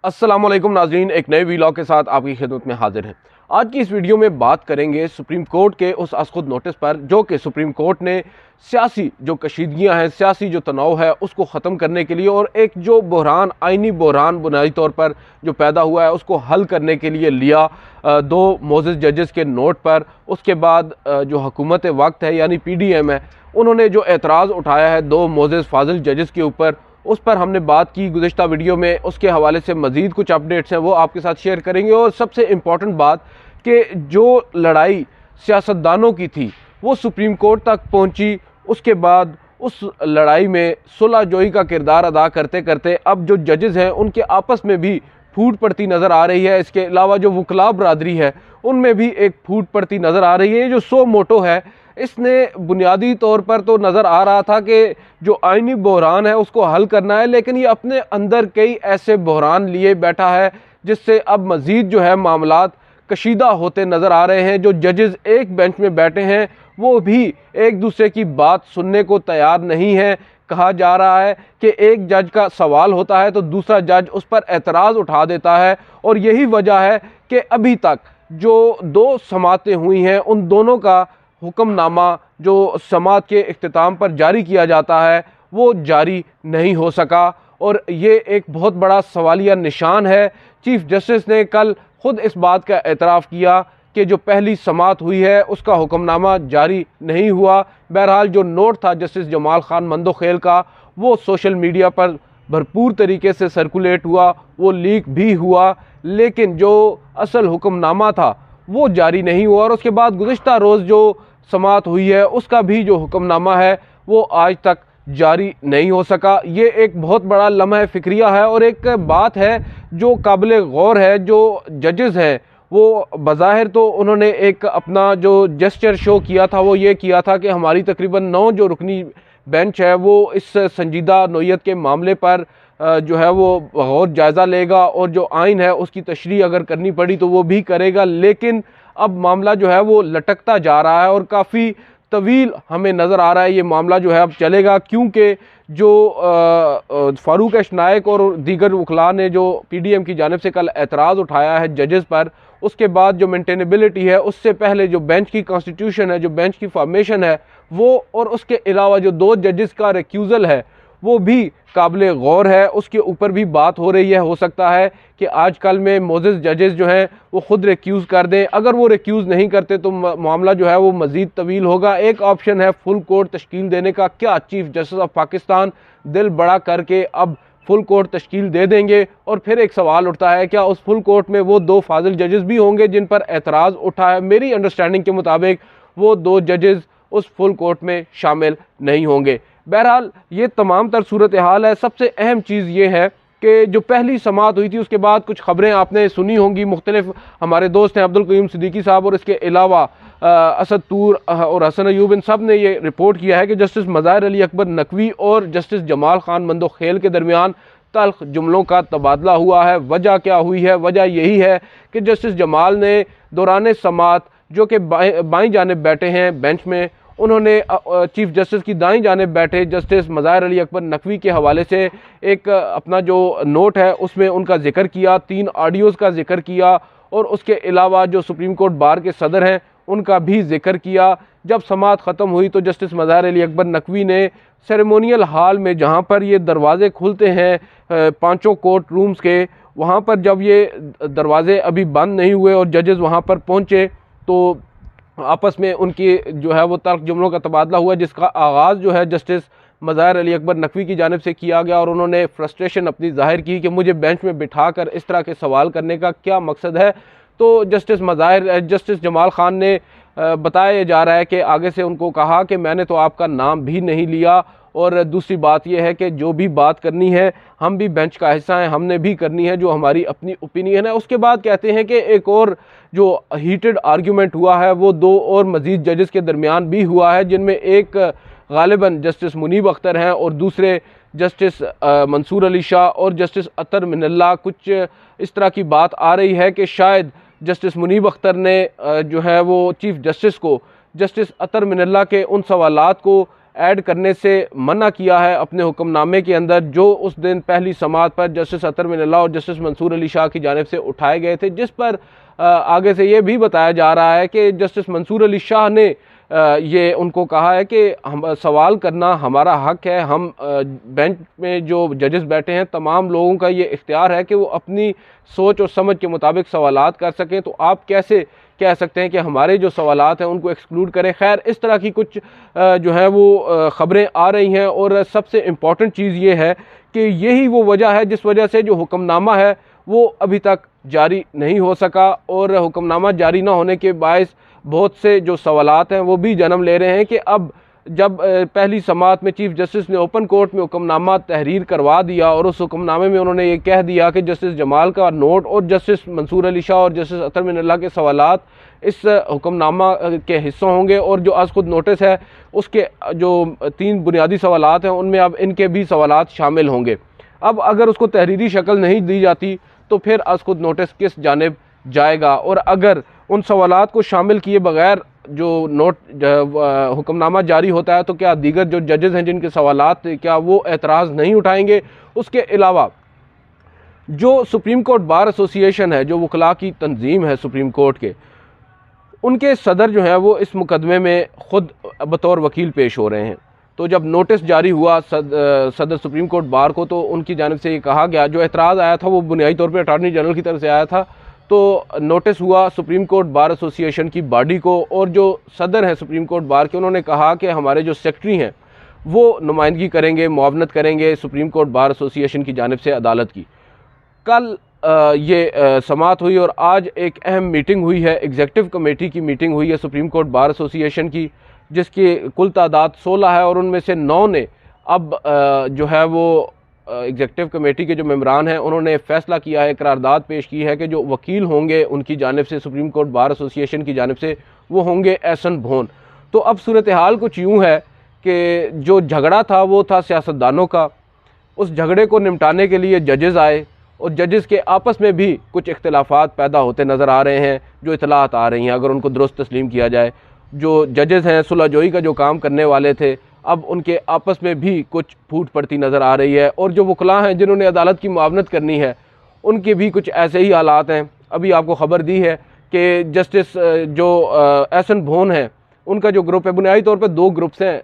अस्सलाम वालेकुम नाज़रीन, एक नए वीलॉग के साथ आपकी खिदमत में हाजिर हैं। आज की इस वीडियो में बात करेंगे सुप्रीम कोर्ट के उस खुद नोटिस पर जो कि सुप्रीम कोर्ट ने सियासी जो कशीदगियाँ हैं, सियासी जो तनाव है उसको ख़त्म करने के लिए और एक जो बहरान, आइनी बहरान बुनियादी तौर पर जो पैदा हुआ है उसको हल करने के लिए लिया। दो मोअज़्ज़ज़ जजेस के नोट पर उसके बाद जो हुकूमत वक्त है यानी PDM है, उन्होंने जो एतराज़ उठाया है दो मोअज़्ज़ज़ फाजिल जजेस के ऊपर, उस पर हमने बात की गुज़िश्ता वीडियो में। उसके हवाले से मज़ीद कुछ अपडेट्स हैं वो आपके साथ शेयर करेंगे। और सबसे इम्पॉर्टेंट बात कि जो लड़ाई सियासतदानों की थी वो सुप्रीम कोर्ट तक पहुंची, उसके बाद उस लड़ाई में सुलह जोई का किरदार अदा करते करते अब जो जजेस हैं उनके आपस में भी फूट पड़ती नज़र आ रही है। इसके अलावा जो वकला बरादरी है उनमें भी एक फूट पड़ती नज़र आ रही है। जो सो मोटो है इसने बुनियादी तौर पर तो नज़र आ रहा था कि जो आइनी बहरान है उसको हल करना है, लेकिन ये अपने अंदर कई ऐसे बहरान लिए बैठा है जिससे अब मज़ीद जो है मामलात कशीदा होते नज़र आ रहे हैं। जो जजेस एक बेंच में बैठे हैं वो भी एक दूसरे की बात सुनने को तैयार नहीं है। कहा जा रहा है कि एक जज का सवाल होता है तो दूसरा जज उस पर एतराज़ उठा देता है, और यही वजह है कि अभी तक जो दो समातें हुई हैं उन दोनों का हुक्मनामा जो समात के इख्तिताम पर जारी किया जाता है वो जारी नहीं हो सका, और ये एक बहुत बड़ा सवालिया निशान है। चीफ जस्टिस ने कल खुद इस बात का एतराफ़ किया कि जो पहली समात हुई है उसका हुक्मनामा जारी नहीं हुआ। बहरहाल जो नोट था जस्टिस जमाल खान मंदोखेल का वो सोशल मीडिया पर भरपूर तरीके से सर्कुलेट हुआ, वो लीक भी हुआ, लेकिन जो असल हुक्मनामा था वो जारी नहीं हुआ। और उसके बाद गुज़िश्ता रोज़ जो समात हुई है उसका भी जो हुक्मनामा है वो आज तक जारी नहीं हो सका। ये एक बहुत बड़ा लम्हा फ़िक्रिया है और एक बात है जो काबिल गौर है। जो जजेस हैं वो बज़ाहिर तो उन्होंने एक अपना जो जेस्चर शो किया था वो ये किया था कि हमारी तकरीबन 9 जो रुकनी बेंच है वो इस संजीदा नोयत के मामले पर जो है वो गौर जायज़ा लेगा और जो आइन है उसकी तशरीह अगर करनी पड़ी तो वो भी करेगा। लेकिन अब मामला जो है वो लटकता जा रहा है और काफ़ी तवील हमें नज़र आ रहा है ये मामला जो है अब चलेगा, क्योंकि जो फ़ारूक अशनायक और दीगर वकला ने जो PDM की जानिब से कल एतराज़ उठाया है जजेस पर, उसके बाद जो मेंटेनेबिलिटी है उससे पहले जो बेंच की कॉन्स्टिट्यूशन है, जो बेंच की फॉर्मेशन है वो, और उसके अलावा जो दो जजेस का रिक्यूज़ल है वो भी काबिल गौर है, उसके ऊपर भी बात हो रही है। हो सकता है कि आजकल में मोअज़्ज़ज़ जजेस जो हैं वो ख़ुद रिक्यूज़ कर दें। अगर वो रिक्यूज़ नहीं करते तो मामला जो है वो मज़ीद तवील होगा। एक ऑप्शन है फुल कोर्ट तश्कील देने का। क्या चीफ जस्टिस ऑफ पाकिस्तान दिल बड़ा करके अब फुल कोर्ट तश्कील दे देंगे? और फिर एक सवाल उठता है क्या उस फुल कोर्ट में वो दो फाजिल जजेस भी होंगे जिन पर एतराज़ उठा है? मेरी अंडरस्टैंडिंग के मुताबिक वो दो जजेस उस फुल कोर्ट में शामिल नहीं होंगे। बहरहाल ये तमाम तर सूरत हाल है। सबसे अहम चीज़ ये है कि जो पहली समात हुई थी उसके बाद कुछ ख़बरें आपने सुनी होंगी। मुख्तलिफ हमारे दोस्त हैं अब्दुल कयूम सिद्दीकी साहब और इसके अलावा असद तूर और हसन अयूब, इन सब ने ये रिपोर्ट किया है कि जस्टिस मज़ाहिर अली अकबर नकवी और जस्टिस जमाल खान मंदोखेल के दरमियान तल्ख जुमलों का तबादला हुआ है। वजह क्या हुई है? वजह यही है कि जस्टिस जमाल ने दौरान समात जो कि बाईं जानिब बैठे हैं बेंच में, उन्होंने चीफ जस्टिस की दाईं जानिब बैठे जस्टिस मज़ाहिर अली अकबर नकवी के हवाले से एक अपना जो नोट है उसमें उनका जिक्र किया, 3 ऑडियोज़ का जिक्र किया, और उसके अलावा जो सुप्रीम कोर्ट बार के सदर हैं उनका भी जिक्र किया। जब समात ख़त्म हुई तो जस्टिस मज़ाहिर अली अकबर नकवी ने सेरेमोनियल हॉल में, जहाँ पर ये दरवाज़े खुलते हैं 5 कोर्ट रूम्स के, वहाँ पर जब ये दरवाज़े अभी बंद नहीं हुए और जजेस वहाँ पर पहुँचे तो आपस में उनकी जो है वो तर्क जुमलों का तबादला हुआ, जिसका आगाज़ जो है जस्टिस मज़ाहिर अली अकबर नकवी की जानिब से किया गया। और उन्होंने फ्रस्ट्रेशन अपनी ज़ाहिर की कि मुझे बेंच में बिठा कर इस तरह के सवाल करने का क्या मकसद है। तो जस्टिस जमाल खान ने बताया जा रहा है कि आगे से उनको कहा कि मैंने तो आपका नाम भी नहीं लिया, और दूसरी बात यह है कि जो भी बात करनी है हम भी बेंच का हिस्सा हैं, हमने भी करनी है जो हमारी अपनी ओपिनियन है। उसके बाद कहते हैं कि एक और जो हीटेड आर्ग्यूमेंट हुआ है वो 2 और मज़ीद जजेस के दरमियान भी हुआ है, जिनमें एक गालिबन जस्टिस मुनीब अख्तर हैं और दूसरे जस्टिस मंसूर अली शाह और जस्टिस अतर मिनल्ला। कुछ इस तरह की बात आ रही है कि शायद जस्टिस मुनीब अख्तर ने जो है वो चीफ जस्टिस को जस्टिस अतर मिनल्ला के उन सवालात को ऐड करने से मना किया है अपने हुक्मनामे के अंदर, जो उस दिन पहली समाअत पर जस्टिस अतर मिनल्लाह और जस्टिस मंसूर अली शाह की जानिब से उठाए गए थे, जिस पर आगे से ये भी बताया जा रहा है कि जस्टिस मंसूर अली शाह ने ये उनको कहा है कि हम सवाल करना हमारा हक है, हम बेंच में जो जजेस बैठे हैं तमाम लोगों का ये इख्तियार है कि वो अपनी सोच और समझ के मुताबिक सवालात कर सकें, तो आप कैसे कह सकते हैं कि हमारे जो सवालात हैं उनको एक्सक्लूड करें। खैर, इस तरह की कुछ जो है वो ख़बरें आ रही हैं, और सबसे इम्पॉर्टेंट चीज़ ये है कि यही वो वजह है जिस वजह से जो हुक्मनामा है वो अभी तक जारी नहीं हो सका, और हुक्मनामा जारी ना होने के बायस बहुत से जो सवालात हैं वो भी जन्म ले रहे हैं कि अब जब पहली समाअत में चीफ जस्टिस ने ओपन कोर्ट में हुक्मनामा तहरीर करवा दिया और उस हुक्मनामे में उन्होंने ये कह दिया कि जस्टिस जमाल का नोट और जस्टिस मंसूर अली शाह और जस्टिस अतर मिनल्लाह के सवालात इस हुक्मनामा के हिस्सा होंगे, और जो आज खुद नोटिस है उसके जो 3 बुनियादी सवालात हैं उनमें अब इनके भी सवालात शामिल होंगे। अब अगर उसको तहरीरी शक्ल नहीं दी जाती तो फिर आज खुद नोटिस किस जानिब जाएगा, और अगर उन सवालात को शामिल किए बगैर जो हुक्मनामा जारी होता है तो क्या दीगर जो जजेस हैं जिनके सवालात क्या वो एतराज़ नहीं उठाएंगे। उसके अलावा जो सुप्रीम कोर्ट बार एसोसिएशन है, जो वकला की तंजीम है सुप्रीम कोर्ट के, उनके सदर जो हैं वो इस मुकदमे में ख़ुद बतौर वकील पेश हो रहे हैं। तो जब नोटिस जारी हुआ सदर सुप्रीम कोर्ट बार को, तो उनकी जानिब से ये कहा गया, जो एतराज़ आया था वो बुनियादी तौर पर अटार्नी जनरल की तरफ से आया था, तो नोटिस हुआ सुप्रीम कोर्ट बार एसोसिएशन की बॉडी को, और जो सदर हैं सुप्रीम कोर्ट बार के उन्होंने कहा कि हमारे जो सेक्रेटरी हैं वो नुमाइंदगी करेंगे, मुआवनत करेंगे सुप्रीम कोर्ट बार एसोसिएशन की जानिब से अदालत की। कल ये समाअत हुई और आज एक अहम मीटिंग हुई है, एग्जीक्यूटिव कमेटी की मीटिंग हुई है सुप्रीम कोर्ट बार एसोसिएशन की, जिसकी कुल तादाद 16 है, और उनमें से 9 ने अब जो है वो एग्जीक्यूटिव कमेटी के जो मेंबरान हैं उन्होंने फ़ैसला किया है, करारदाद पेश की है कि जो वकील होंगे उनकी जानिब से सुप्रीम कोर्ट बार एसोसिएशन की जानिब से वो होंगे एहसन भोन। तो अब सूरत हाल कुछ यूँ है कि जो झगड़ा था वो था सियासतदानों का, उस झगड़े को निपटाने के लिए जजेस आए, और जजेस के आपस में भी कुछ इख्तिलाफात पैदा होते नज़र आ रहे हैं, जो इतलात आ रही हैं अगर उनको दुरुस्त तस्लीम किया जाए। जो जजेस हैं सुलहजोई का जो काम करने वाले थे, अब उनके आपस में भी कुछ फूट पड़ती नज़र आ रही है, और जो वकला हैं जिन्होंने अदालत की मुआवनत करनी है उनके भी कुछ ऐसे ही हालात हैं। अभी आपको ख़बर दी है कि जस्टिस जो एहसन भोन है उनका जो ग्रुप है, बुनियादी तौर पर 2 ग्रुप्स हैं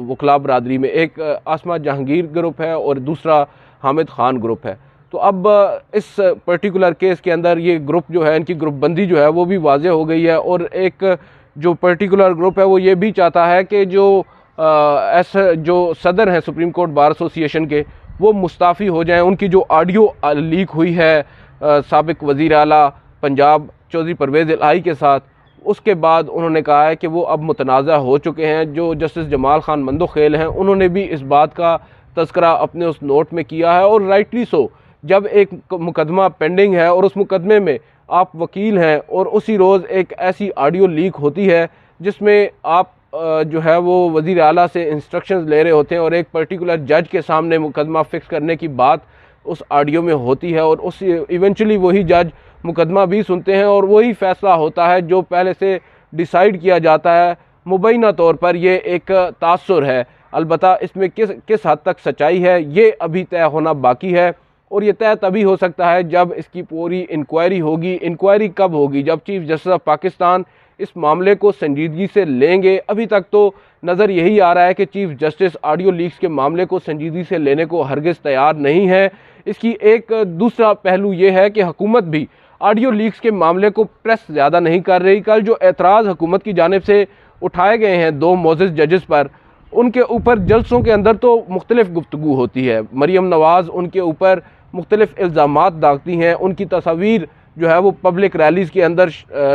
वकला बरादरी में, एक आसमा जहांगीर ग्रुप है और दूसरा हामिद ख़ान ग्रुप है। तो अब इस पर्टिकुलर केस के अंदर ये ग्रुप जो है, इनकी ग्रुप बंदी जो है वो भी वाज़े हो गई है, और एक जो पर्टिकुलर ग्रुप है वो ये भी चाहता है कि जो सदर हैं सुप्रीम कोर्ट बार एसोसिएशन के वो मुस्ताफ़ी हो जाएं। उनकी जो ऑडियो लीक हुई है साबिक वज़ीर आला पंजाब चौधरी परवेज़ इलाही के साथ, उसके बाद उन्होंने कहा है कि वो अब मुतनाज़ा हो चुके हैं। जो जस्टिस जमाल ख़ान मंदोखेल हैं उन्होंने भी इस बात का तज़किरा अपने उस नोट में किया है, और राइटली सो। जब एक मुकदमा पेंडिंग है और उस मुकदमे में आप वकील हैं और उसी रोज़ एक ऐसी ऑडियो लीक होती है जिसमें आप जो है वो वज़ीर आला से इंस्ट्रक्शंस ले रहे होते हैं, और एक पर्टिकुलर जज के सामने मुकदमा फ़िक्स करने की बात उस ऑडियो में होती है, और उस इवेंचुअली वही जज मुकदमा भी सुनते हैं और वही फ़ैसला होता है जो पहले से डिसाइड किया जाता है। मुबैना तौर पर ये एक तासुर है, अलबत्ता इसमें किस हद तक सच्चाई है ये अभी तय होना बाकी है, और ये तय तभी हो सकता है जब इसकी पूरी इंक्वायरी होगी। इंक्वायरी कब होगी? जब चीफ जस्टिस ऑफ पाकिस्तान इस मामले को संजीदगी से लेंगे। अभी तक तो नज़र यही आ रहा है कि चीफ जस्टिस ऑडियो लीक्स के मामले को संजीदगी से लेने को हरगिज़ तैयार नहीं है। इसकी एक दूसरा पहलू ये है कि हुकूमत भी ऑडियो लीक्स के मामले को प्रेस ज़्यादा नहीं कर रही। कल जो एतराज़ हुकूमत की जानिब से उठाए गए हैं 2 मोअज़्ज़ज़ जजेस पर, उनके ऊपर जलसों के अंदर तो मुख्तलिफ गुफ्तगू होती है। मरियम नवाज़ उनके ऊपर मुख्तलिफ इल्ज़ामात दागती हैं, उनकी तस्वीर जो है वो पब्लिक रैलीज़ के अंदर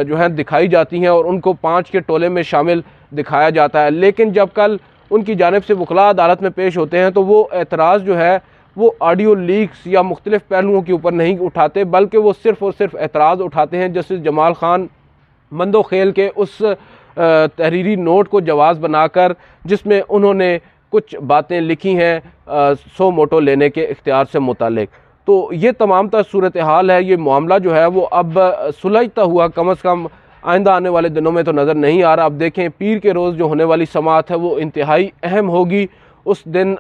जो है दिखाई जाती हैं और उनको 5 के टोले में शामिल दिखाया जाता है। लेकिन जब कल उनकी जानिब से वकला अदालत में पेश होते हैं तो वो एतराज़ जो है वो ऑडियो लीक्स या मुख्तलिफ पहलुओं के ऊपर नहीं उठाते, बल्कि वो सिर्फ़ और सिर्फ एतराज़ उठाते हैं जस्टिस जमाल ख़ान मंदोखेल के उस तहरीरी नोट को जवाज़ बनाकर, जिसमें उन्होंने कुछ बातें लिखी हैं सो मोटो लेने के इख्तियार से मुतालिक। तो ये तमाम सूरत हाल है। ये मामला जो है वो अब सुलझता हुआ कम अज़ कम आइंदा आने वाले दिनों में तो नज़र नहीं आ रहा। अब देखें पीर के रोज़ जो होने वाली समाअत है वो इंतहाई अहम होगी। उस दिन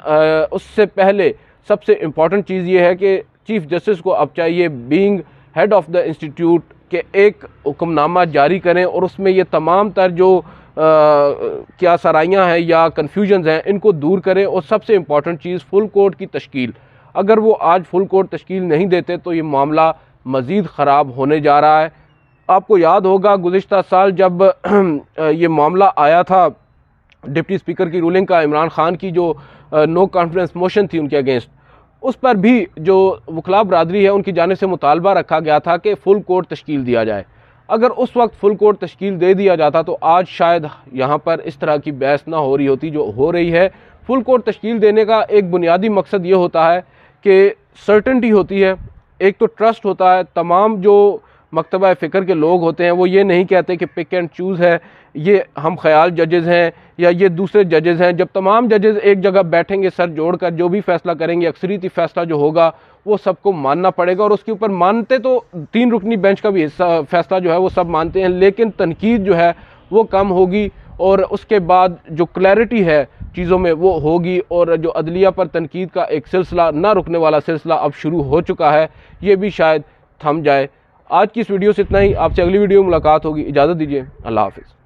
उससे पहले सबसे इम्पॉर्टेंट चीज़ ये है कि चीफ़ जस्टिस को अब चाहिए being head of the institute के एक हुक्मनामा जारी करें और उसमें ये तमाम तर जो क्या सराइयाँ हैं या कन्फ्यूजन्स हैं इनको दूर करें। और सबसे इम्पॉर्टेंट चीज़ फुल कोर्ट की तश्कील, अगर वो आज फुल कोर्ट तश्कील नहीं देते तो ये मामला मज़ीद ख़राब होने जा रहा है। आपको याद होगा गुज़िश्ता साल जब ये मामला आया था डिप्टी स्पीकर की रूलिंग का, इमरान खान की जो नो कॉन्फिडेंस मोशन थी उनके अगेंस्ट, उस पर भी जो वकला बरादरी है उनकी जानिब से मुतालबा रखा गया था कि फुल कोर्ट तश्कील दिया जाए। अगर उस वक्त फुल कोर्ट तश्कील दे दिया जाता तो आज शायद यहाँ पर इस तरह की बहस ना हो रही होती जो हो रही है। फुल कोर्ट तश्कील देने का एक बुनियादी मकसद ये होता है कि सर्टेनिटी होती है, एक तो ट्रस्ट होता है। तमाम जो मकतबा फ़िक्र के लोग होते हैं वो ये नहीं कहते कि पिक एंड चूज़ है, ये हम ख्याल जजेज़ हैं या ये दूसरे जजेज़ हैं। जब तमाम जजेज़ एक जगह बैठेंगे सर जोड़कर जो भी फ़ैसला करेंगे, अक्सरियती फ़ैसला जो होगा वो सबको मानना पड़ेगा। और उसके ऊपर मानते तो 3 रुकनी बेंच का भी हिस्सा फ़ैसला जो है वो सब मानते हैं, लेकिन तनकीद जो है वो कम होगी और उसके बाद जो क्लैरिटी है चीज़ों में वो होगी। और जो अदलिया पर तनकीद का एक सिलसिला ना रुकने वाला सिलसिला अब शुरू हो चुका है, ये भी शायद थम जाए। आज की इस वीडियो से इतना ही। आपसे अगली वीडियो में मुलाकात होगी। इजाज़त दीजिए। अल्लाह हाफ़िज़।